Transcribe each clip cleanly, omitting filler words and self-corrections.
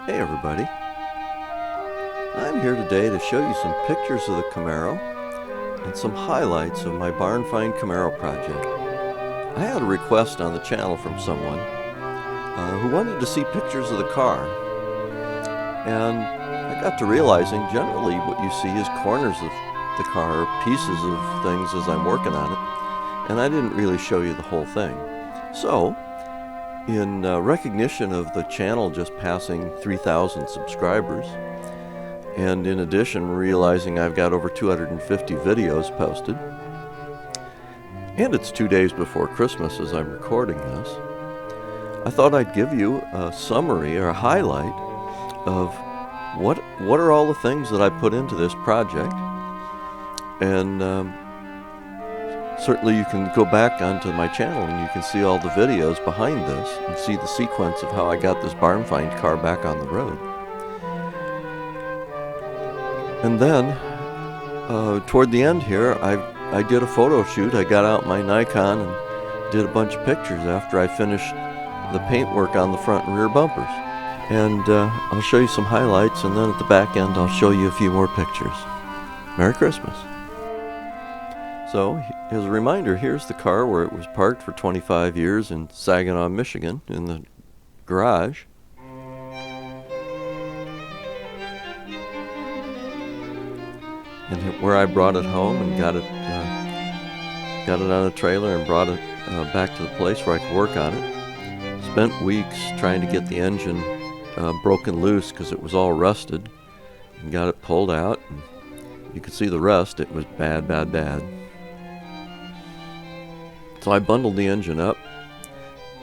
Hey everybody, I'm here today to show you some pictures of the Camaro and some highlights of my barn find Camaro project. I had a request on the channel from someone who wanted to see pictures of the car, and I got to realizing generally what you see is corners of the car, pieces of things as I'm working on it, and I didn't really show you the whole thing. So in recognition of the channel just passing 3,000 subscribers, and in addition realizing I've got over 250 videos posted, and it's 2 days before Christmas as I'm recording this, I thought I'd give you a summary or a highlight of what are all the things that I put into this project. And certainly you can go back onto my channel and you can see all the videos behind this and see the sequence of how I got this barn find car back on the road. And then toward the end here, I did a photo shoot. I got out my Nikon and did a bunch of pictures after I finished the paintwork on the front and rear bumpers. And I'll show you some highlights, and then at the back end I'll show you a few more pictures. Merry Christmas. So, as a reminder, here's the car where it was parked for 25 years in Saginaw, Michigan, in the garage. And where I brought it home and got it on a trailer and brought it back to the place where I could work on it. Spent weeks trying to get the engine broken loose because it was all rusted, and got it pulled out. And you could see the rust. It was bad, bad, bad. So I bundled the engine up,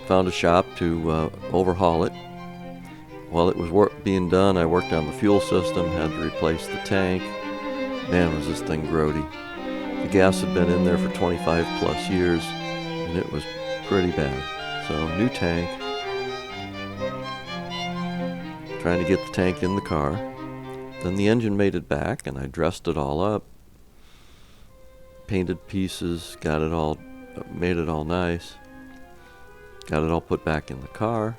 found a shop to overhaul it. While it was being done, I worked on the fuel system, had to replace the tank. Man, was this thing grody. The gas had been in there for 25 plus years, and it was pretty bad. So, new tank. Trying to get the tank in the car. Then the engine made it back, and I dressed it all up. Painted pieces, got it all, made it all nice. Got it all put back in the car,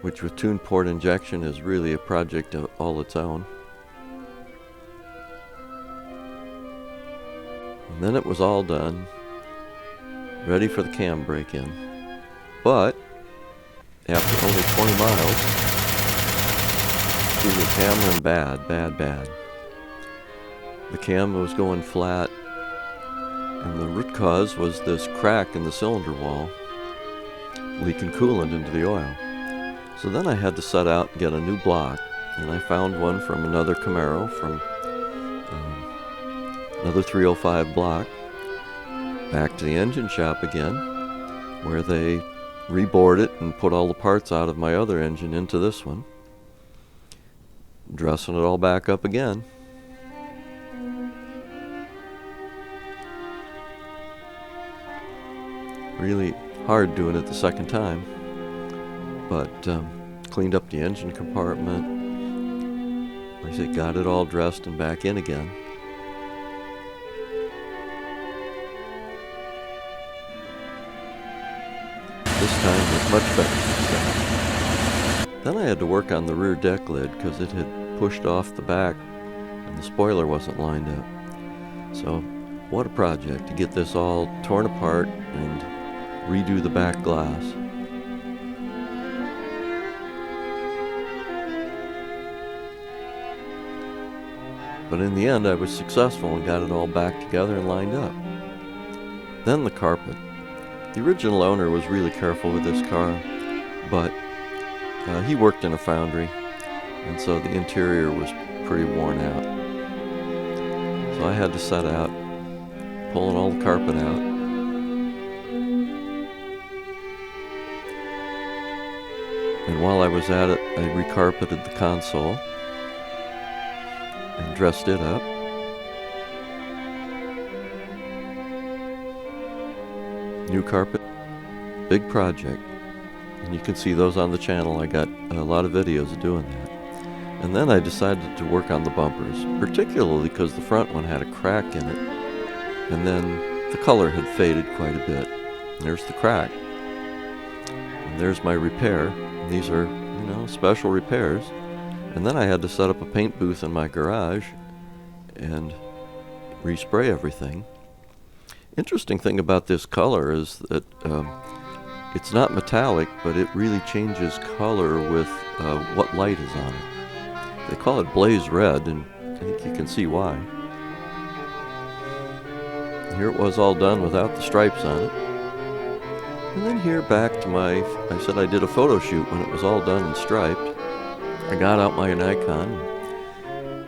which with tuned port injection is really a project of all its own. And then it was all done, ready for the cam break-in. But after only 20 miles, it was hammering bad, bad, bad. The cam was going flat, and the root cause was this crack in the cylinder wall, leaking coolant into the oil. So then I had to set out and get a new block, and I found one from another Camaro, from another 305 block. Back to the engine shop again, where they rebored it and put all the parts out of my other engine into this one. Dressing it all back up again. Really hard doing it the second time. But cleaned up the engine compartment. Like I said, got it all dressed and back in again. This time was much better success. Then I had to work on the rear deck lid because it had pushed off the back and the spoiler wasn't lined up. So what a project to get this all torn apart and redo the back glass. But in the end I was successful and got it all back together and lined up. Then the carpet. The original owner was really careful with this car, but he worked in a foundry, and so the interior was pretty worn out. So I had to set out, pulling all the carpet out. And while I was at it, I recarpeted the console and dressed it up. New carpet, big project, and you can see those on the channel. I got a lot of videos of doing that. And then I decided to work on the bumpers, particularly because the front one had a crack in it, and then the color had faded quite a bit. There's the crack, and there's my repair. These are, special repairs. And then I had to set up a paint booth in my garage and respray everything. Interesting thing about this color is that it's not metallic, but it really changes color with what light is on it. They call it blaze red, and I think you can see why. Here it was all done without the stripes on it. And then here back to I said I did a photo shoot when it was all done and striped. I got out my Nikon,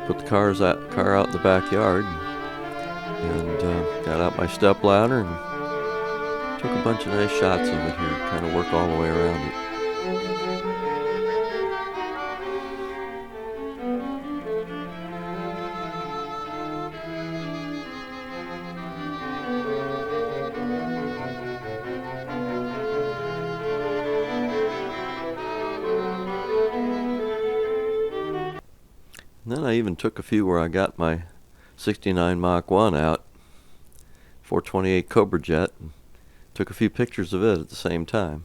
put the car out in the backyard, and got out my stepladder and took a bunch of nice shots of it here, kind of work all the way around it. And then I even took a few where I got my 69 Mach 1 out, 428 Cobra Jet, and took a few pictures of it at the same time.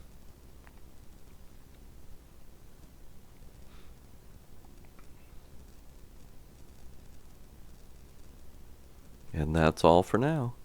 And that's all for now.